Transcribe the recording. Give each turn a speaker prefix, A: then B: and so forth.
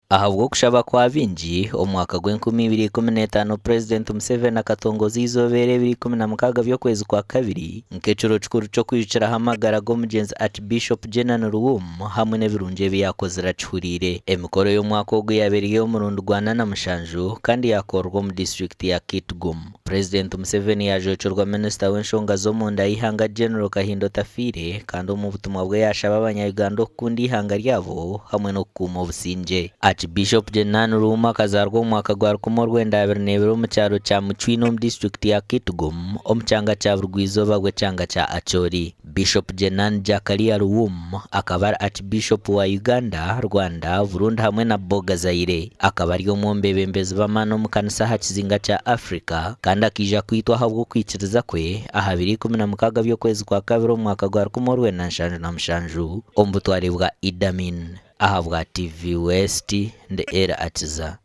A: ahabwo kushaba kwa bingi omwaka gw'2015 President Museveni akatongoza izobere 2016 by'okwezi kwa kabiri nk'ekiro kikuru cyo kwicira hamagara g'omugenzi Archbishop Jenan Ruwum hamwe n'ebirungi byakozera kihurire emikoro y'omwaka ogwo yabereye omurundi gwa 47 kandi yakorwa mu district ya Kitgum. President Museveni yajocorwa Minister w'enshonga z'omunda y'ihanga General Kahindo Tafire kandi mu butumwa bwe yashaba abanya-Uganda okukunda ihanga ryabo hamwe no kukuuma obusinge. Archbishop Jenan Ruwum akazarwa omwaka gwa 1922 mu kyaro kya Muchwino mu district ya Kitgum omu kyanga kya Burugwizoba gw'ekyanga kya Acholi. Bishop Jenan Jakaria Ruwum akaba ari Archbishop wa Uganda, Rwanda, Burundi hamwe na Boga Zaire. Akaba ari omumbebembezi b'amaani omu kanisa ha kizinga kya Africa kandi akija kwitwa ahabwo kwikiriza kwe aha 2016 by'okwezi kwa kabiri omwaka gwa 1977 omu butware bwa Idi Amin. Ahabwa TV West ndi Era Akiza.